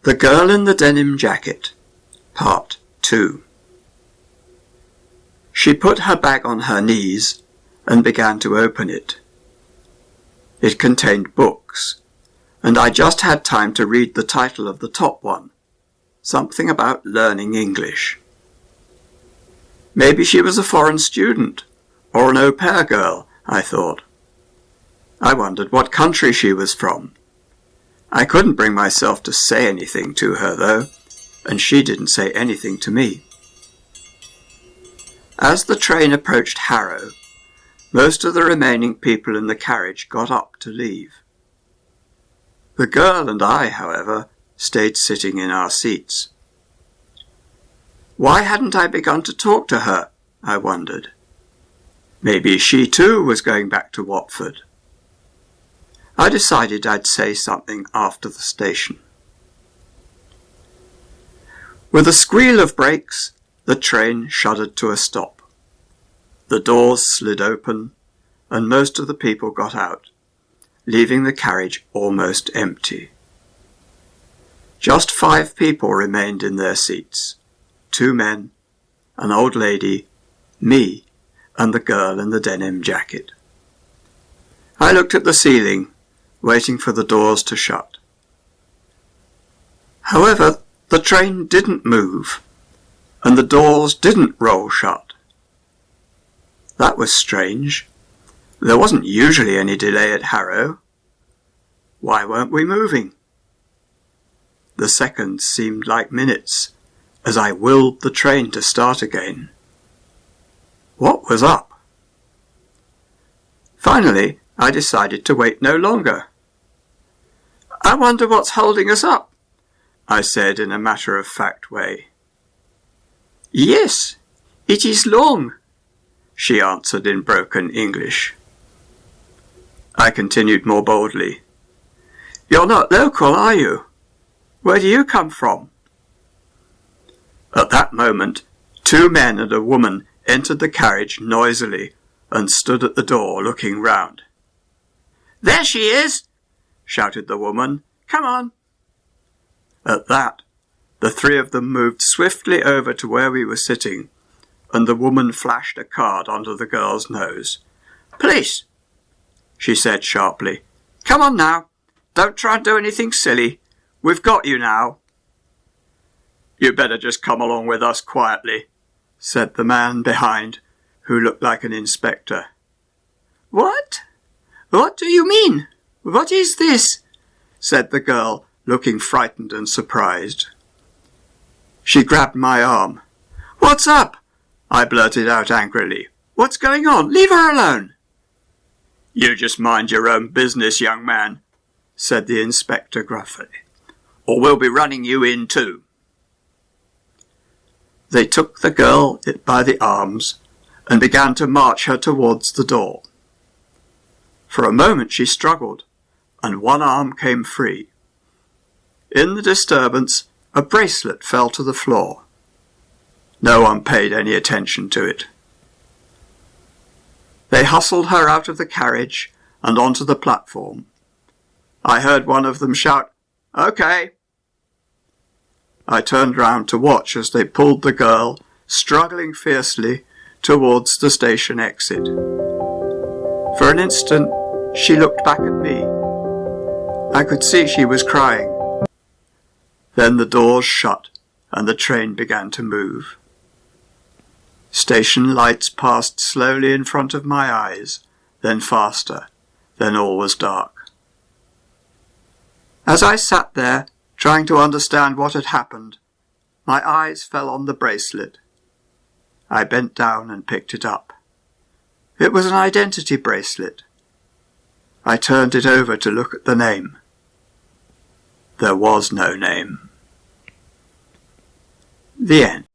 The Girl in the Denim Jacket, Part 2. She put her bag on her knees and began to open it. It contained books, and I just had time to read the title of the top one, something about learning English. Maybe she was a foreign student, or an au pair girl, I thought. I wondered what country she was from. I couldn't bring myself to say anything to her, though, and she didn't say anything to me. As the train approached Harrow, most of the remaining people in the carriage got up to leave. The girl and I, however, stayed sitting in our seats. Why hadn't I begun to talk to her, I wondered. Maybe she too was going back to Watford. I decided I'd say something after the station. With a squeal of brakes, the train shuddered to a stop. The doors slid open, and most of the people got out, leaving the carriage almost empty. Just 5 people remained in their seats. 2 men, an old lady, me, and the girl in the denim jacket. I looked at the ceiling, waiting for the doors to shut. However, the train didn't move, and the doors didn't roll shut. That was strange. There wasn't usually any delay at Harrow. Why weren't we moving? The seconds seemed like minutes as I willed the train to start again. What was up? Finally, I decided to wait no longer. I wonder what's holding us up, I said in a matter-of-fact way. Yes, it is long, she answered in broken English. I continued more boldly. You're not local, are you? Where do you come from? At that moment, 2 men and a woman entered the carriage noisily and stood at the door looking round. There she is, shouted the woman. Come on. At that, the 3 of them moved swiftly over to where we were sitting, and the woman flashed a card onto the girl's nose. Police, she said sharply. Come on now. Don't try and do anything silly. We've got you now. You better just come along with us quietly, said the man behind, who looked like an inspector. What? What do you mean? What is this? Said the girl, looking frightened and surprised. She grabbed my arm. What's up? I blurted out angrily. What's going on? Leave her alone. You just mind your own business, young man, said the inspector gruffly, or we'll be running you in too. They took the girl by the arms and began to march her towards the door. For a moment she struggled, and one arm came free. In the disturbance, a bracelet fell to the floor. No one paid any attention to it. They hustled her out of the carriage and onto the platform. I heard one of them shout, "Okay." I turned round to watch as they pulled the girl, struggling fiercely, towards the station exit. For an instant, she looked back at me. I could see she was crying. Then the doors shut and the train began to move. Station lights passed slowly in front of my eyes, then faster, then all was dark. As I sat there, trying to understand what had happened, my eyes fell on the bracelet. I bent down and picked it up. It was an identity bracelet. I turned it over to look at the name. There was no name. The end.